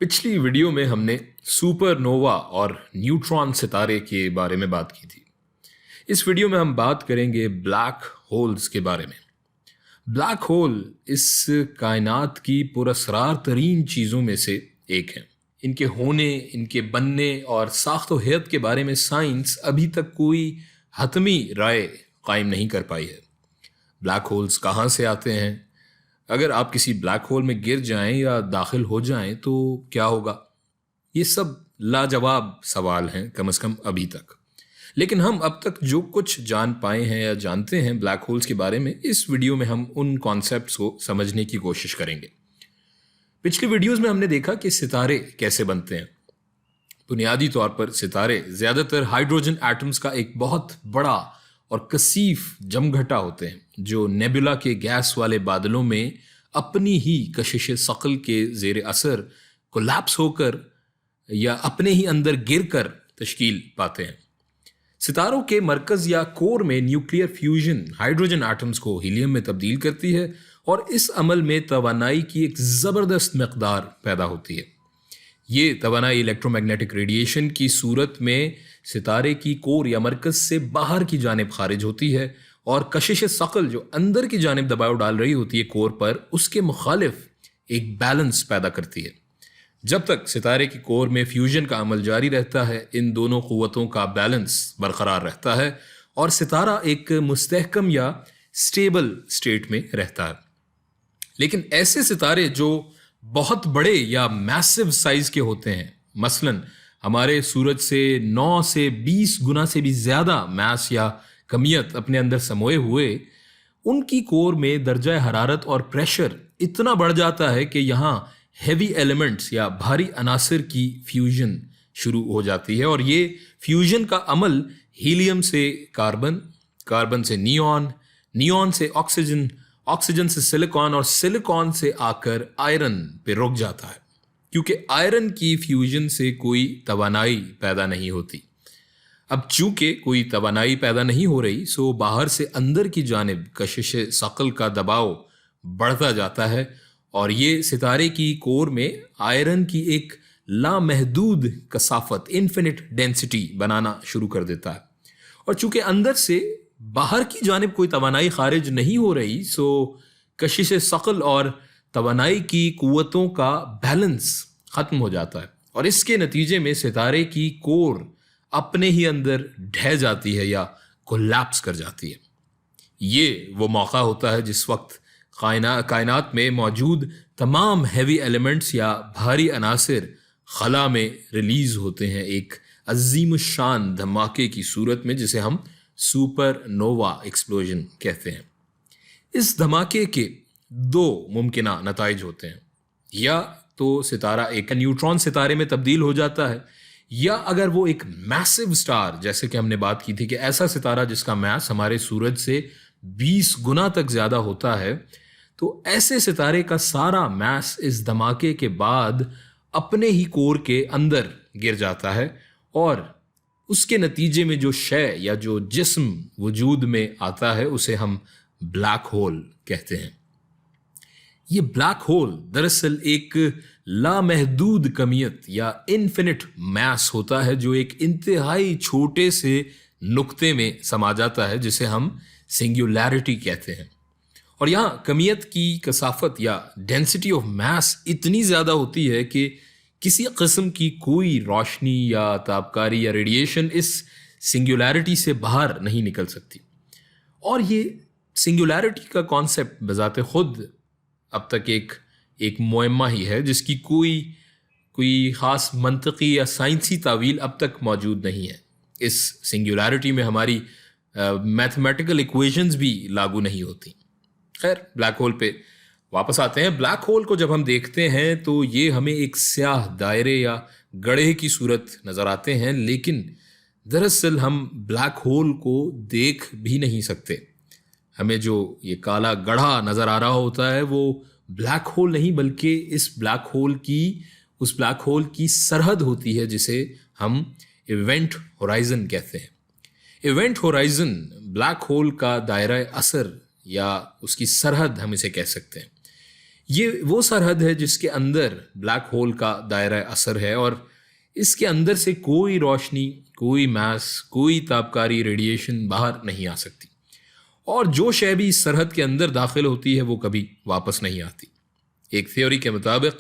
पिछली वीडियो में हमने सुपरनोवा और न्यूट्रॉन सितारे के बारे में बात की थी। इस वीडियो में हम बात करेंगे ब्लैक होल्स के बारे में। ब्लैक होल इस कायनात की पुरस्रार तरीन चीज़ों में से एक है। इनके होने, इनके बनने और साख्त व हैत के बारे में साइंस अभी तक कोई हतमी राय कायम नहीं कर पाई है। ब्लैक होल्स कहाँ से आते हैं? अगर आप किसी ब्लैक होल में गिर जाएं या दाखिल हो जाएं तो क्या होगा? ये सब लाजवाब सवाल हैं, कम से कम अभी तक। लेकिन हम अब तक जो कुछ जान पाए हैं या जानते हैं ब्लैक होल्स के बारे में, इस वीडियो में हम उन कॉन्सेप्ट्स को समझने की कोशिश करेंगे। पिछली वीडियोस में हमने देखा कि सितारे कैसे बनते हैं। बुनियादी तौर पर सितारे ज़्यादातर हाइड्रोजन एटम्स का एक बहुत बड़ा और कसीफ जमघटा होते हैं जो नेबुला के गैस वाले बादलों में अपनी ही कशिश सकल के ज़ेर असर कोलैप्स होकर या अपने ही अंदर गिरकर तश्कील पाते हैं। सितारों के मरकज़ या कोर में न्यूक्लियर फ्यूजन हाइड्रोजन एटम्स को हीलियम में तब्दील करती है और इस अमल में तवानाई की एक ज़बरदस्त मकदार पैदा होती है। ये तवानाई इलेक्ट्रोमैग्नेटिक रेडिएशन की सूरत में सितारे की कोर या मरकज़ से बाहर की जानिब खारिज होती है और कशिश सकल जो अंदर की जानिब दबाव डाल रही होती है कोर पर, उसके मुखालिफ एक बैलेंस पैदा करती है। जब तक सितारे की कोर में फ्यूजन का अमल जारी रहता है, इन दोनों क़ुव्वतों का बैलेंस बरकरार रहता है और सितारा एक मुस्तहकम या स्टेबल स्टेट में रहता है। लेकिन ऐसे सितारे जो बहुत बड़े या मैसिव साइज के होते हैं, मसलन हमारे सूरज से 9 से 20 गुना से भी ज़्यादा मैस या कमियत अपने अंदर समोए हुए, उनकी कोर में दर्जा हरारत और प्रेशर इतना बढ़ जाता है कि यहाँ हेवी एलिमेंट्स या भारी अनासर की फ्यूजन शुरू हो जाती है और ये फ्यूजन का अमल हीलियम से कार्बन, कार्बन से नियॉन, नियॉन से ऑक्सीजन, ऑक्सीजन से सिलिकॉन और सिलिकॉन से आकर आयरन पे रुक जाता है, क्योंकि आयरन की फ्यूजन से कोई तवानाई पैदा नहीं होती। अब चूंकि कोई तवानाई पैदा नहीं हो रही, सो बाहर से अंदर की जानिब कशिश सकल का दबाव बढ़ता जाता है और ये सितारे की कोर में आयरन की एक लामहदूद कसाफत, इन्फिनिट डेंसिटी बनाना शुरू कर देता है। और चूंकि अंदर से बाहर की जानिब कोई तवानाई खारिज नहीं हो रही, सो कशिश सकल और तवानाई की कुव्वतों का बैलेंस ख़त्म हो जाता है और इसके नतीजे में सितारे की कोर अपने ही अंदर ढह जाती है या कोलैप्स कर जाती है। ये वो मौका होता है जिस वक्त कायनात में मौजूद तमाम हैवी एलिमेंट्स या भारी अनासिर खला में रिलीज होते हैं एक अजीम शान धमाके की सूरत में, जिसे हम सुपरनोवा एक्सप्लोजन कहते हैं। इस धमाके के दो मुमकिना नताइज होते हैं, या तो सितारा एक न्यूट्रॉन सितारे में तब्दील हो जाता है, या अगर वो एक मैसिव स्टार, जैसे कि हमने बात की थी कि ऐसा सितारा जिसका मैस हमारे सूरज से 20 गुना तक ज़्यादा होता है, तो ऐसे सितारे का सारा मैस इस धमाके के बाद अपने ही कोर के अंदर गिर जाता है और उसके नतीजे में जो शय या जो जिस्म वजूद में आता है उसे हम ब्लैक होल कहते हैं। ये ब्लैक होल दरअसल एक लामहदूद कमियत या इन्फिनिट मैस होता है जो एक इंतहाई छोटे से नुक्ते में समा जाता है, जिसे हम सिंगुलैरिटी कहते हैं। और यहाँ कमियत की कसाफत या डेंसिटी ऑफ मैस इतनी ज़्यादा होती है कि किसी किस्म की कोई रोशनी या तापकारी या रेडिएशन इस सिंगुलैरिटी से बाहर नहीं निकल सकती। और ये सिंगुलैरिटी का कॉन्सेप्ट बजाते खुद अब तक एक मुअम्मा ही है, जिसकी कोई ख़ास मंतकी या साइंसी तावील अब तक मौजूद नहीं है। इस सिंगुलैरिटी में हमारी मैथमेटिकल इक्वेशंस भी लागू नहीं होती। खैर, ब्लैक होल पे वापस आते हैं। ब्लैक होल को जब हम देखते हैं तो ये हमें एक स्याह दायरे या गड्ढे की सूरत नज़र आते हैं, लेकिन दरअसल हम ब्लैक होल को देख भी नहीं सकते। हमें जो ये काला गड्ढा नज़र आ रहा होता है वो ब्लैक होल नहीं, बल्कि उस ब्लैक होल की सरहद होती है, जिसे हम इवेंट होराइजन कहते हैं। इवेंट होराइजन ब्लैक होल का दायरा असर या उसकी सरहद हम इसे कह सकते हैं। ये वो सरहद है जिसके अंदर ब्लैक होल का दायरा असर है और इसके अंदर से कोई रोशनी, कोई मास, कोई तापकारी रेडिएशन बाहर नहीं आ सकती। और जो शय भी इस सरहद के अंदर दाखिल होती है वो कभी वापस नहीं आती। एक थ्योरी के मुताबिक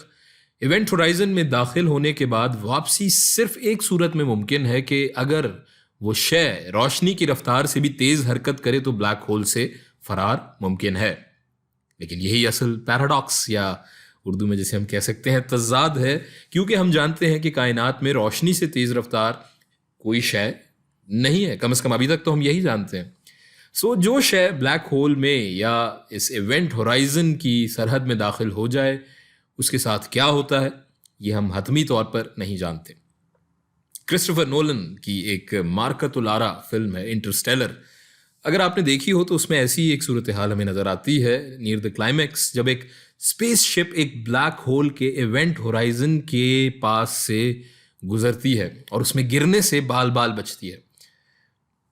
इवेंट होराइजन में दाखिल होने के बाद वापसी सिर्फ एक सूरत में मुमकिन है कि अगर वो शय रोशनी की रफ्तार से भी तेज हरकत करे तो ब्लैक होल से फरार मुमकिन है। लेकिन यही असल पैराडॉक्स या उर्दू में जिसे हम कह सकते हैं तज़ाद है, क्योंकि हम जानते हैं कि कायनात में रोशनी से तेज रफ्तार कोई शय नहीं है, कम से कम अभी तक तो हम यही जानते हैं। सो जो शय ब्लैक होल में या इस इवेंट होराइजन की सरहद में दाखिल हो जाए उसके साथ क्या होता है ये हम हतमी तौर पर नहीं जानते। क्रिस्टोफर नोलन की एक मार्कतुल आरा फिल्म है इंटरस्टेलर, अगर आपने देखी हो तो उसमें ऐसी एक सूरत हाल हमें नजर आती है नियर द क्लाइमैक्स, जब एक स्पेसशिप एक ब्लैक होल के इवेंट होराइजन के पास से गुजरती है और उसमें गिरने से बाल बाल बचती है।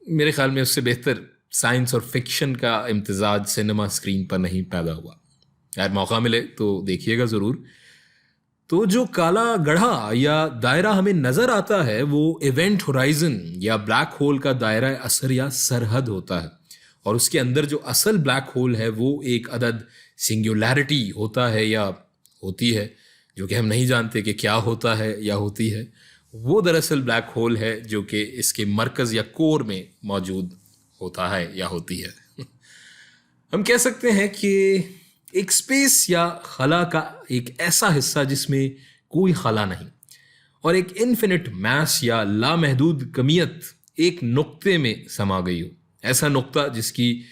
मेरे ख्याल में उससे बेहतर साइंस और फिक्शन का इम्तिजाज सिनेमा स्क्रीन पर नहीं पैदा हुआ। यार मौका मिले तो देखिएगा ज़रूर। तो जो काला गढ़ा या दायरा हमें नज़र आता है वो इवेंट होराइजन या ब्लैक होल का दायरा असर या सरहद होता है, और उसके अंदर जो असल ब्लैक होल है वो एक अदद सिंगुलैरिटी होता है या होती है, जो कि हम नहीं जानते कि क्या होता है या होती है। वो दरअसल ब्लैक होल है जो कि इसके मरकज़ या कोर में मौजूद होता है या होती है। हम कह सकते हैं कि एक स्पेस या खला का एक ऐसा हिस्सा जिसमें कोई खला नहीं, और एक इन्फिनिट मैस या लामहदूद कमियत एक नुक्ते में समा गई हो। ऐसा नुक्ता जिसकी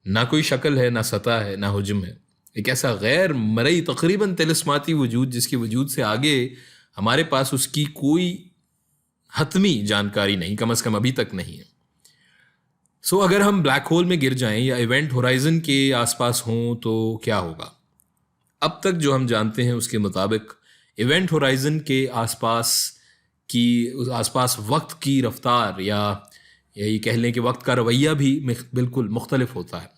ना कोई शक्ल है, ना सतह है, ना हुज्म है। एक ऐसा गैर मरई तकरीबन तिलिस्माती वजूद जिसके वजूद से आगे हमारे पास उसकी कोई हतमी जानकारी नहीं, कम से कम अभी तक नहीं है। सो अगर हम ब्लैक होल में गिर जाएं या इवेंट होराइजन के आसपास हों तो क्या होगा? अब तक जो हम जानते हैं उसके मुताबिक इवेंट होराइजन के आसपास वक्त की रफ्तार या यही कह लें कि वक्त का रवैया भी बिल्कुल मुख्तलिफ होता है।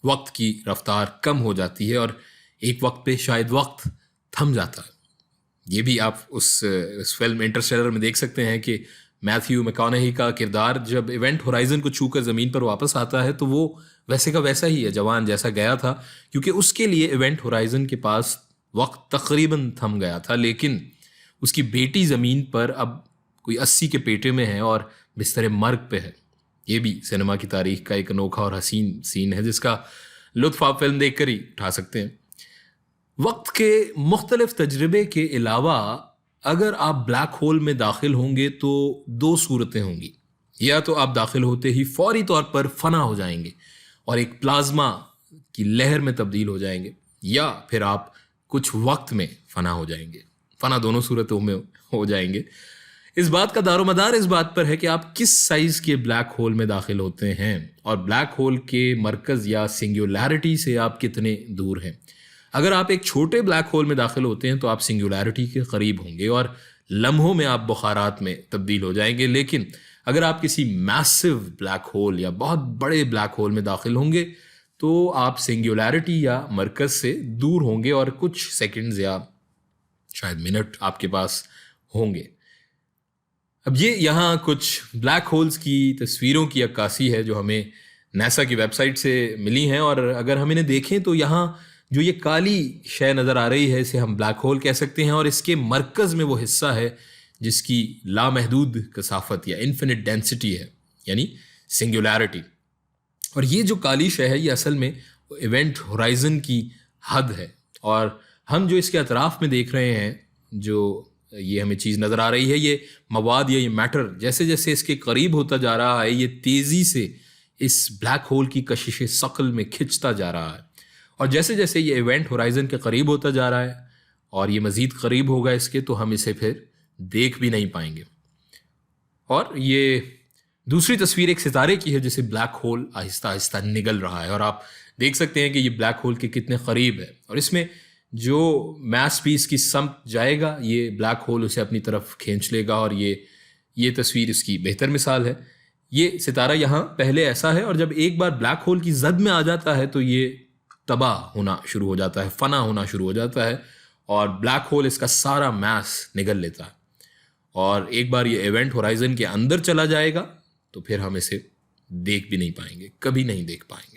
वक्त की रफ्तार कम हो जाती है और एक वक्त पे शायद वक्त थम जाता है। ये भी आप उस फिल्म इंटरस्टेलर में देख सकते हैं कि मैथ्यू मैकॉनही का किरदार जब इवेंट होराइजन को छूकर ज़मीन पर वापस आता है तो वो वैसे का वैसा ही है, जवान जैसा गया था, क्योंकि उसके लिए इवेंट होराइजन के पास वक्त तकरीबन थम गया था। लेकिन उसकी बेटी ज़मीन पर अब कोई 80 के पेटे में है और बिस्तर मर्ग पे है। ये भी सिनेमा की तारीख का एक अनोखा और हसीन सीन है जिसका लुत्फ़ आप फिल्म देख कर ही उठा सकते हैं। वक्त के मुख्तलिफ तजर्बे के अलावा अगर आप ब्लैक होल में दाखिल होंगे तो दो सूरतें होंगी। या तो आप दाखिल होते ही फौरी तौर पर फना हो जाएंगे और एक प्लाज्मा की लहर में तब्दील हो जाएंगे, या फिर आप कुछ वक्त में फना हो जाएंगे। फना दोनों सूरतों में हो जाएंगे। इस बात का दारोमदार इस बात पर है कि आप किस साइज के ब्लैक होल में दाखिल होते हैं और ब्लैक होल के मरकज़ या सिंगुलैरिटी से आप कितने दूर हैं। अगर आप एक छोटे ब्लैक होल में दाखिल होते हैं तो आप सिंगुलैरिटी के करीब होंगे और लम्हों में आप बुखारात में तब्दील हो जाएंगे। लेकिन अगर आप किसी मैसिव ब्लैक होल या बहुत बड़े ब्लैक होल में दाखिल होंगे तो आप सिंगुलैरिटी या मरकज़ से दूर होंगे और कुछ सेकंड्स या शायद मिनट आपके पास होंगे। अब ये यहाँ कुछ ब्लैक होल्स की तस्वीरों की अक्कासी है जो हमें नासा की वेबसाइट से मिली हैं, और अगर हम इन्हें देखें तो यहाँ जो ये काली शय नज़र आ रही है इसे हम ब्लैक होल कह सकते हैं, और इसके मरकज़ में वो हिस्सा है जिसकी लामहदूद कसाफत या इन्फिनिट डेंसिटी है, यानी सिंगुलैरिटी। और ये जो काली शय है ये असल में इवेंट होराइजन की हद है, और हम जो इसके अतराफ़ में देख रहे हैं, जो ये हमें चीज़ नज़र आ रही है, ये मवाद या ये मैटर जैसे जैसे इसके करीब होता जा रहा है ये तेज़ी से इस ब्लैक होल की कशिश सकल में खिंचता जा रहा है। और जैसे जैसे ये इवेंट होराइजन के करीब होता जा रहा है और ये मज़ीद करीब होगा इसके, तो हम इसे फिर देख भी नहीं पाएंगे। और ये दूसरी तस्वीर एक सितारे की है जिसे ब्लैक होल आहिस्ता आहिस्ता निगल रहा है, और आप देख सकते हैं कि ये ब्लैक होल के कितने करीब है, और इसमें जो मैस पीस की समत जाएगा ये ब्लैक होल उसे अपनी तरफ खींच लेगा, और ये तस्वीर इसकी बेहतर मिसाल है। ये सितारा यहाँ पहले ऐसा है और जब एक बार ब्लैक होल की जद में आ जाता है तो ये तबाह होना शुरू हो जाता है, फना होना शुरू हो जाता है और ब्लैक होल इसका सारा मास निगल लेता है। और एक बार ये इवेंट होराइजन के अंदर चला जाएगा तो फिर हम इसे देख भी नहीं पाएंगे, कभी नहीं देख पाएंगे।